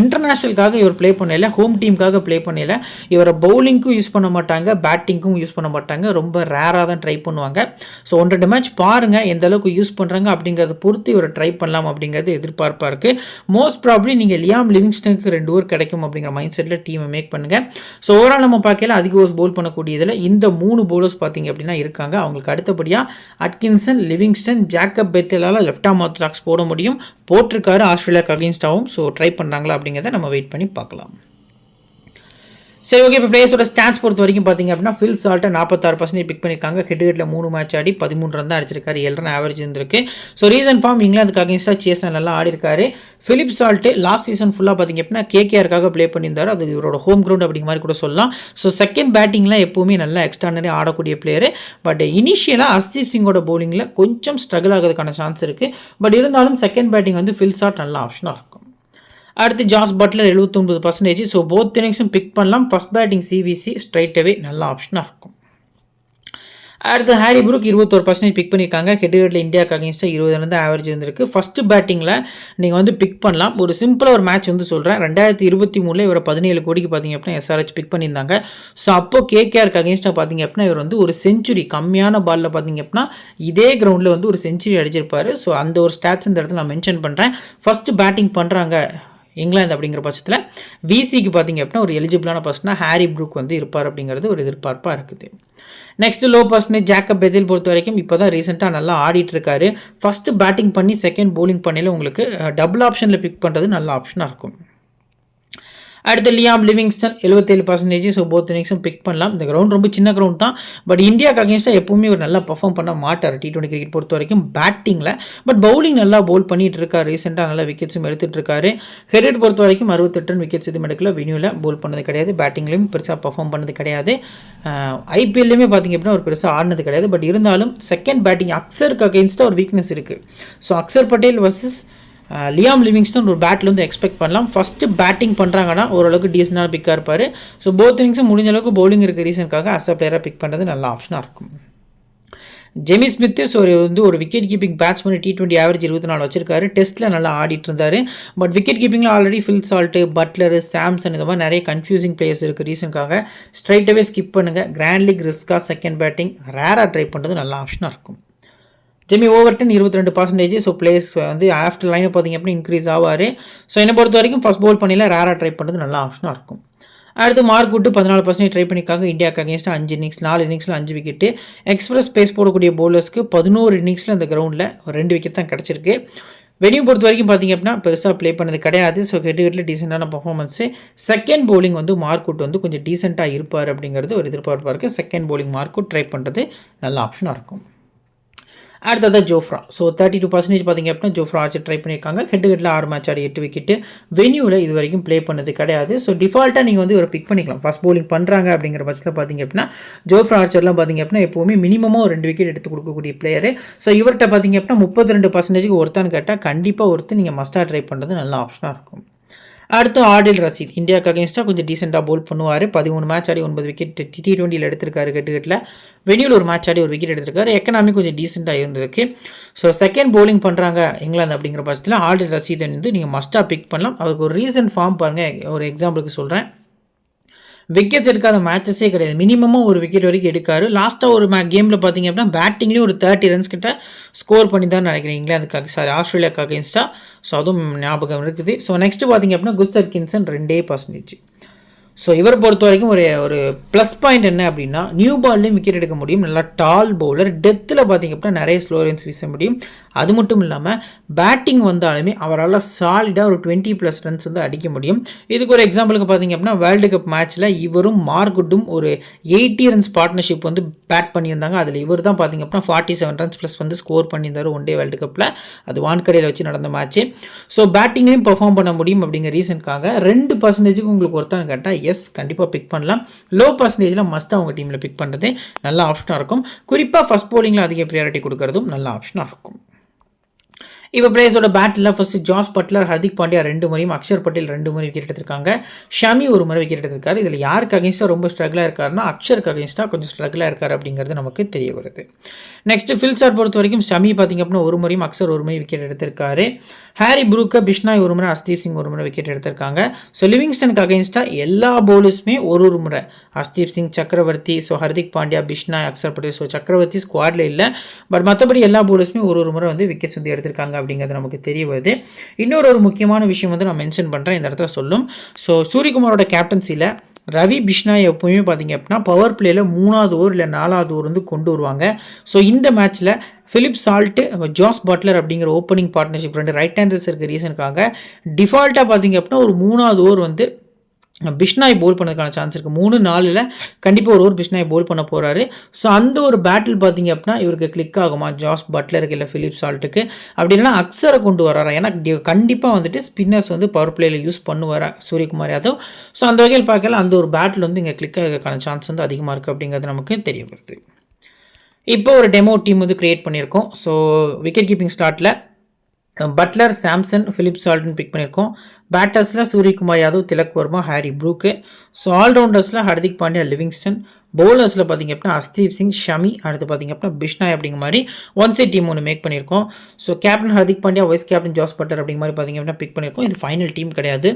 இன்டர்நேஷ்னலுக்காக இவர் ப்ளே பண்ணல, ஹோம் டீமுக்காக ப்ளே பண்ணல. இவரை பவுலிங்க்கும் யூஸ் பண்ண மாட்டாங்க, பேட்டிங்க்கும் யூஸ் பண்ண மாட்டாங்க, ரொம்ப ரேராக தான் ட்ரை பண்ணுவாங்க. ஸோ 1-2 மேட்ச் பாருங்கள் எந்த அளவுக்கு யூஸ் பண்ணுறாங்க அப்படிங்கிறத பொறுத்து இவரை ட்ரை பண்ணலாம் அப்படிங்கிறது எதிர்பார்ப்பாக இருக்குது. மோஸ்ட் ப்ராப்ளி நீங்கள் லியாம் லிவிங்ஸ்டனுக்கு 2 ஓவர் கிடைக்கும் அப்படிங்கிற மைண்ட் செட்டில் டீமை மேக் பண்ணுங்கள். ஸோ ஓவரால் நம்ம பார்க்கல அதிக ஓவர்ஸ் போல் பண்ணக்கூடியதில் இந்த 3 பவுலர்ஸ் பார்த்தீங்க அப்படின்னா இருக்காங்க. அவங்களுக்கு அடுத்தபடியாக அட்கின்சன், லிவிங்ஸ்டன், ஜேக்கப் பெத்தேலால் லெஃப்ட் ஆர்ம் ஆர்த்தடாக்ஸ் போட முடியும். போட்டிருக்காரு ஆஸ்திரேலியாவுக்கு அகெயின்ஸ்டாகவும். ஸோ ட்ரை பண்ணுறாங்களா அப்படிங்கிறத நம்ம வெயிட் பண்ணி பார்க்கலாம். சரி, ஓகே. இப்போ பிளேயர்ஸோட ஸ்டாட்ஸ் பொறுத்த வரைக்கும் பார்த்தீங்க அப்படின்னா ஃபில் சால்ட்டை 46% பிக் பண்ணியிருக்காங்க. ஹெட்ல 3 மேட்ச் ஆடி 13 ரன் தான் அடிச்சிருக்காரு. 7 ரன் ஆவரேஜ் இருந்திருக்கு. ஸோ ரீசன் ஃபார்ம் இங்கிலாந்துக்கு அகேன்ஸ்டாக சேஸில் நல்லா ஆடி இருக்காரு. ஃபிலிப் சால்ட்டு லாஸ்ட் சீசன் ஃபுல்லாக பார்த்தீங்க அப்படின்னா கேகேஆருக்காக ப்ளே பண்ணியிருந்தார். அது இவரோட ஹோம் கிரவுண்ட் அப்படிங்கிற மாதிரி கூட சொல்லலாம். ஸோ செகண்ட் பேட்டிங்கில் எப்போவுமே நல்லா எக்ஸ்ட்ரானரி ஆடக்கூடிய பிளேயர். பட் இனிஷியலாக ஹர்ஷ்தீப் சிங்கோட பவுலிங்கில் கொஞ்சம் ஸ்ட்ரகிள் ஆகிறதுக்கான சான்ஸ் இருக்குது. பட் இருந்தாலும் செகண்ட் பேட்டிங் வந்து ஃபில் சால்ட் நல்ல ஆப்ஷனாக இருக்கும். அடுத்து ஜாஸ் பட்லர் 79%. ஸோ போத் இன்னிங்ஸும் பிக் பண்ணலாம். First batting C VC straight away நல்ல ஆப்ஷனாக இருக்கும். அடுத்து ஹாரி ப்ரூக் 21% பிக் பண்ணியிருக்காங்க. ஹெட்ல இந்தியாவுக்கு அகேன்ஸ்டாக 20 ரன் தான் ஆவரேஜ் இருந்திருக்கு. ஃபஸ்ட்டு பேட்டிங்கில் நீங்கள் வந்து பிக் பண்ணலாம். ஒரு சிம்பிளாக ஒரு மேட்ச் வந்து சொல்கிறேன். 2023 இவர் 17 கோடிக்கு பார்த்தீங்க அப்படின்னா எஸ்ஆர்ஹெச் பிக் பண்ணியிருந்தாங்க. ஸோ அப்போ கேகேஆருக்கு அகேன்ஸ்டாக பார்த்தீங்க அப்படின்னா இவர் வந்து ஒரு செஞ்சுரி கம்மியான பாலில் பார்த்தீங்க அப்படின்னா இதே கிரவுண்டில் வந்து ஒரு செஞ்சுரி அடிச்சிருப்பார். ஸோ அந்த ஒரு ஸ்டாட்ஸ் இந்த இடத்துல நான் மென்ஷன் பண்ணுறேன். ஃபஸ்ட்டு பேட்டிங் பண்ணுறாங்க இங்கிலாந்து அப்படிங்கிற பட்சத்தில் விசிக்கு பார்த்தீங்க அப்படின்னா ஒரு எலிஜிபிளான பர்சனாக ஹாரி ப்ரூக் வந்து இருப்பார் அப்படிங்கிறது ஒரு எதிர்பார்ப்பாக இருக்குது. Next low percentage Jacob Bethel பொறுத்த வரைக்கும் இப்போ தான் ரீசெண்டாக நல்லா ஆடிட்டு இருக்காரு. ஃபஸ்ட்டு பேட்டிங் பண்ணி செகண்ட் பவுலிங் பண்ணையில் உங்களுக்கு டபுள் ஆப்ஷனில் பிக் பண்ணுறது நல்ல ஆப்ஷனாக இருக்கும். அடுத்து லியாம் லிவிங்ஸ்டன் 77%. ஸோ போத் இன்னிங்ஸும் பிக் பண்ணலாம். இந்த கிரவுண்ட் ரொம்ப சின்ன கிரவுண்ட் தான். பட் இந்தியாவுக்கு அகேன்ஸ்டாக எப்பவுமே ஒரு நல்லா பர்ஃபார்ம் பண்ண மாட்டார் T20 கிரிக்கெட் பொறுத்த வரைக்கும் பேட்டிங்கில். பட் பவுலிங் நல்லா பவுல் பண்ணிட்டு இருக்காரு. ரீசெண்டாக நல்லா விக்கெட்ஸும் எடுத்துகிட்டு இருக்காரு. ஹெட் பொறுத்த வரைக்கும் 68 ரன் விக்கெட்ஸ் எதுவும் எடுக்கல. வெனியூவில் பவுல் பண்ணது கிடையாது. பேட்டிங்லையும் பெருசாக பர்ஃபார்ம் பண்ணது கிடையாது. ஐபிஎல்லையுமே பார்த்திங்க அப்படின்னா ஒரு பெருசாக ஆடினது கிடையாது. பட் இருந்தாலும் செகண்ட் பேட்டிங் அக்சருக்கு அகேன்ஸ்டாக ஒரு வீக்னஸ் இருக்குது. So Axar Patel versus Liam Livingstone ஒரு பேட்டில் வந்து எக்ஸ்பெக்ட் பண்ணலாம். ஃபஸ்ட்டு பேட்டிங் பண்ணுறாங்கன்னா ஓரளவுக்கு டீசெண்டான பிக்காக இருப்பார். ஸோ போத் இன்னிங்ஸும் முடிஞ்ச அளவுக்கு பவுலிங் இருக்க ரீசனுக்காக அஸ் அ பிளேயராக பிக் பண்ணுறது நல்ல ஆப்ஷனாக இருக்கும். ஜெமி ஸ்மித்து ஸோ வந்து ஒரு wicket keeping batsman T20 average 24 வச்சிருக்காரு. டெஸ்ட்டில் நல்லா ஆடிட்டு இருந்தார். பட் விக்கெட் கீப்பிங்கில் already Phil Salt, Buttler, Samson இந்த மாதிரி நிறைய கன்ஃபியூசிங் பிளேயர்ஸ் இருக்குது. ரீசனுக்காக ஸ்ட்ரைட்டாகவே ஸ்கிப் பண்ணுங்கள். கிராண்ட் லீக் ரிஸ்க்காக செகண்ட் பேட்டிங் ரேராக ட்ரை பண்ணுறது நல்ல ஆப்ஷனாக இருக்கும். Jamie Overton 22%. ஸோ பிளேஸ் வந்து ஆஃப்டர் லைனை பார்த்தீங்க அப்படின்னா இன்க்ரீஸ் ஆவார். ஸோ என்னை பொறுத்த வரைக்கும் ஃபஸ்ட் பவுல் பண்ணியில் ரேராக ட்ரை பண்ணுறது நல்ல ஆப்ஷனாக இருக்கும். அடுத்து மார்க் குட் 14% ட்ரை பண்ணியிருக்காங்க. இந்தியாவுக்கு அகேன்ஸ்டாக 5 இன்னிங்ஸ் 4 இன்னிங்ஸில் 5 விக்கெட்டு. எக்ஸ்பிரஸ் பேஸ் போடக்கூடிய பவுலர்ஸ்க்கு 11 இன்னிங்ஸில் இந்த கிரவுண்டில் 2 விக்கெட் தான் கிடச்சிருக்கு. வெனியூ பொறுத்த வரைக்கும் பார்த்தீங்க அப்படின்னா பெருசாக ப்ளே பண்ணது கிடையாது. ஸோ ஹெட்டில் டீசெண்டான பர்ஃபார்மன்ஸு. செகண்ட் பவுலிங் வந்து மார்க் குட் வந்து கொஞ்சம் டீசெண்டாக இருப்பார் அப்படிங்கிறது ஒரு எதிர்பார்ப்பாக இருக்குது. Second bowling mark good try பண்ணுறது நல்ல ஆப்ஷனாக இருக்கும். அடுத்தது ஜோஃப்ரா. ஸோ 32% பார்த்தீங்க அப்படின்னா ஜோஃப்ரா ஆர்ச்சர் ட்ரை பண்ணியிருக்காங்க. ஹெட்டில் 6 மேட்ச் ஆடி 8 விக்கெட்டு. வெனியூவில் இது வரைக்கும் ப்ளே பண்ணது கிடையாது. ஸோ டிஃபால்ட்டாக நீங்கள் வந்து இவரை பிக் பண்ணிக்கலாம். ஃபஸ்ட் பவுலிங் பண்ணுறாங்க அப்படிங்கிற பட்சத்தில் பார்த்தீங்க அப்படின்னா ஜோஃப்ரா ஆர்ச்சர்லாம் பார்த்தீங்க அப்படின்னா எப்போவுமே மினிமமாக ஒரு 2 விக்கெட் எடுத்து கொடுக்கக்கூடிய பிளேயர். ஸோ இவர்கிட்ட பார்த்தீங்க அப்படின்னா 32%க்கு ஒருத்தான்னு கேட்டால் கண்டிப்பாக ஒருத்தர் நீங்கள் மஸ்டாக ட்ரை பண்ணுறது நல்ல ஆப்ஷனாக இருக்கும். அடுத்து ஆடில் ரஷீத் இந்தியாவுக்கு அகேன்ஸ்டாக கொஞ்சம் டீசெண்டாக போல் பண்ணுவார். 13 மேட்ச் ஆடி 9 விக்கெட் T20 எடுத்திருக்காரு. கெட்டுக்கட்டில் வெளியில் ஒரு மேட்ச் ஆடி ஒரு விக்கெட் எடுத்திருக்காரு. எக்கனாமி கொஞ்சம் டீசெண்டாக இருந்திருக்கு. ஸோ செகண்ட் பவுலிங் பண்ணுறாங்க இங்கிலாந்து அப்படிங்கிற பட்சத்தில் ஆடில் ரஷீத் வந்து நீங்கள் மஸ்ட்டாக பிக் பண்ணலாம். அவருக்கு ஒரு ரீசன்ட் ஃபார்ம் பாருங்கள். ஒரு எக்ஸாம்பிளுக்கு சொல்கிறேன். விக்கெட்ஸ் எடுக்காத மேட்சஸே கிடையாது. மினிமமாக ஒரு விக்கெட் வரைக்கும் எடுக்காரு. லாஸ்ட்டாக ஒரு கேமில் பார்த்தீங்க அப்படின்னா பேட்டிங்லேயும் ஒரு 30 ரன்ஸ் கிட்ட ஸ்கோர் பண்ணி தான் நினைக்கிறேன் இங்கிலாந்துக்காக ஆஸ்திரேலியாவுக்கு அகேன்ஸ்டாக. ஸோ அதுவும் ஞாபகம் இருக்குது. ஸோ நெக்ஸ்ட்டு பார்த்தீங்க அப்படின்னா குஸ்டர்கின்சன் 2%. ஸோ இவரை பொறுத்த வரைக்கும் ஒரு ப்ளஸ் பாயிண்ட் என்ன அப்படின்னா நியூ பால்லையும் விக்கெட் எடுக்க முடியும். நல்லா டால் பவுலர். டெத்தில் பார்த்திங்க அப்படின்னா நிறைய ஸ்லோ ரன்ஸ் வீச முடியும். அது மட்டும் இல்லாமல் பேட்டிங் வந்தாலுமே அவரால் சாலிடாக ஒரு 20+ ரன்ஸ் வந்து அடிக்க முடியும். இதுக்கு ஒரு எக்ஸாம்பிளுக்கு பார்த்திங்க அப்படின்னா வேர்ல்டு கப் மேட்ச்சில் இவரும் மார்குட்டும் ஒரு 80 ரன்ஸ் பார்ட்னர்ஷிப் வந்து பேட் பண்ணியிருந்தாங்க. அதில் இவர் தான் பார்த்திங்க அப்படின்னா 47 ரன்ஸ் ப்ளஸ் வந்து ஸ்கோர் பண்ணியிருந்தார் ஒன் டே வேர்ல்டு கப்பில். அது வான்கடையில் வச்சு நடந்த மேட்ச்சு. ஸோ பேட்டிங்லேயும் பெர்ஃபார்ம் பண்ண முடியும் அப்படிங்கிற ரீசனுக்காக 2% உங்களுக்கு ஒருத்தான்னு கேட்டால் எஸ் கண்டிப்பாக பிக் பண்ணலாம். லோ பர்சன்டேஜில் மஸ்ட்டாக அவங்க டீமில் பிக் பண்ணுறது நல்ல ஆப்ஷனாக இருக்கும். குறிப்பாக ஃபஸ்ட் பவுலிங்கில் அதிக ப்ரியாரிட்டி கொடுக்கறதும் நல்ல ஆப்ஷனாக இருக்கும். இப்போ பிளேயர்ஸோட பேட்டில் first Jos Buttler, Hardik Pandya 2 முறையும், அக்ஷர் பட்டேல் 2 முறை விக்கெட் எடுத்திருக்காங்க. ஷமி 1 முறை விக்கெட் எடுத்திருக்காரு. இதில் யாருக்கு அகேன்ஸ்டாக ரொம்ப ஸ்ட்ரகிளாக இருக்காருன்னா அக்ஷருக்கு அகேன்ஸ்டாக கொஞ்சம் ஸ்ட்ரகிளாக இருக்கார் அப்படிங்கிறது நமக்கு தெரிய வருது. நெக்ஸ்ட் ஃபில்சார் பொறுத்த வரைக்கும் ஷமி பார்த்திங்க அப்படின்னா 1 முறையும், அக்ஷர் 1 முறை விக்கெட் எடுத்திருக்காரு. ஹாரி ப்ரூக்கர், பிஷ்னாய் 1 முறை, ஹர்ஷ்தீப் சிங் 1 முறை விக்கெட் எடுத்திருக்காங்க. ஸோ லிவிங்ஸ்டனுக்கு அகேன்ஸ்டாக எல்லா பவுலர்ஸுமே ஒரு முறை, ஹர்ஷ்தீப் சிங், சக்கரவர்த்தி, ஸோ ஹர்திக் பாண்டியா, பிஷ்னாய், அக்ஷர் பட்டேல். ஸோ சக்கரவர்த்தி ஸ்குவாடில் இல்லை, பட் மற்றபடி எல்லா பவுலர்ஸுமே ஒரு முறை வந்து விக்கெட்ஸ் வந்து எடுத்திருக்காங்க அப்படிங்கிறது நமக்கு தெரிய வருது. இன்னொரு முக்கியமான விஷயம் வந்து நான் மென்ஷன் பண்ணுறேன் இந்த இடத்துல சொல்லும். ஸோ சூரியகுமாரோட கேப்டன்சியில் ரவி பிஷ்னாய் எப்பவுமே பார்த்தீங்க அப்படின்னா பவர் பிளேயில் 3வது ஓவர் இல்லை 4வது ஓவர் வந்து கொண்டு வருவாங்க. ஸோ இந்த மேட்ச்சில் ஃபிலிப் சால்ட்டு, ஜாஸ் பட்லர் அப்படிங்கிற ஓப்பனிங் பார்ட்னர்ஷிப் 2 ரைட் ஹேண்டர்ஸ் இருக்க ரீசனுக்காக டிஃபால்ட்டாக பார்த்தீங்க அப்படின்னா ஒரு 3வது ஓவர் வந்து பிஷ்னாய் போல் பண்ணதுக்கான சான்ஸ் இருக்குது. 3-4 கண்டிப்பாக ஒரு ஓவர் பிஷ்னாய் போல் பண்ண போகிறாரு. ஸோ அந்த ஒரு பேட்டில் பார்த்தீங்க அப்படின்னா இவருக்கு கிளிக் ஆகுமா ஜாஸ் பட்லருக்கு இல்லை ஃபிலிப் சால்ட்டுக்கு, அப்படின்னா அக்ஷரை கொண்டு வராரா? ஏன்னா கண்டிப்பாக வந்துட்டு ஸ்பின்னர்ஸ் வந்து பவர் பிளேயில் யூஸ் பண்ணுவார் சூரியகுமார் யாதவ். ஸோ அந்த வகையில் பார்க்கல அந்த ஒரு பேட்டில் வந்து இங்கே கிளிக் ஆகிறதுக்கான சான்ஸ் வந்து அதிகமாக இருக்குது அப்படிங்கிறது நமக்கு தெரிய வருது. இப்போ ஒரு டெமோ டீம் வந்து க்ரியேட் பண்ணியிருக்கோம். ஸோ விக்கெட் கீப்பிங் ஸ்டார்ட்டில் பட்லர், சாம்சன், ஃபிலிப் சால்ட்னு பிக் பண்ணியிருக்கோம். பேட்டர்ஸில் Suryakumar Yadav, Tilak Varma, Harry Brook. So ஆல்ரவுண்டர்ஸில் ஹர்திக் பாண்டியா, லிவிங்ஸ்டன். பவுலர்ஸில் பார்த்திங்க அப்படின்னா ஹர்ஷ்தீப் சிங், ஷமி, அடுத்து பார்த்திங்க அப்படின்னா பிஷ்னாய் அப்படிங்கிற மாதிரி ஒன் சைட் டீம் ஒன்று மேக் பண்ணியிருக்கோம். So captain Hardik Pandya, vice captain Jos Buttler அப்படிங்கிற மாதிரி பார்த்திங்க அப்படின்னா பிக் பண்ணியிருக்கோம். இது ஃபைனல் டீம் கிடையாது.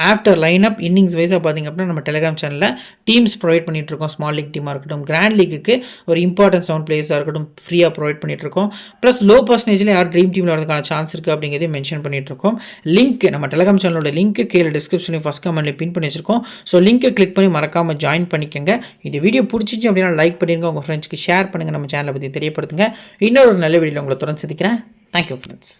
ஆஃப்டர் லைன் அப் இன்னிங்ஸ் வைஸாக பார்த்திங்க அப்படின்னா நம்ம டெலிகிராம் சேனலில் டீம்ஸ் ப்ரொவைட் பண்ணிகிட்ருக்கோம். ஸ்மால் லீக் டீமாக இருக்கட்டும், கிராண்ட் லீக்குக்கு ஒரு இம்பார்ட்டன்ஸ் 7 பிளேயர்ஸாக இருக்கட்டும் ஃப்ரீயாக ப்ரொவைட் பண்ணிகிட்ருக்கோம். ப்ளஸ் லோ பர்சன்டேஜில் யார் ட்ரீம் டீமில் வரதுக்கான சான்ஸ் இருக்குது அப்படிங்கிறதையும் மென்ஷன் பண்ணிகிட்ருக்கோம். லிங்க் நம்ம டெலிகிராம் சேனலோட லிங்க் கீழே டிஸ்கிரிப்ஷனில் ஃபஸ்ட் கமெண்ட்டில் பின் பண்ணி வச்சிருக்கோம். ஸோ லிங்க்கை கிளிக் பண்ணி மறக்காமல் ஜாயின் பண்ணிக்கோங்க. இந்த வீடியோ பிடிச்சிச்சு அப்படின்னா லைக் பண்ணிடுங்க, உங்கள் ஃப்ரெண்ட்ஸ்க்கு ஷேர் பண்ணுங்கள், நம்ம சேனலை பற்றி தெரியப்படுத்துங்க. இன்னொரு நல்ல வீடியோவில் உங்களை தொடர்ந்து சந்திக்கிறேன். Thank you friends.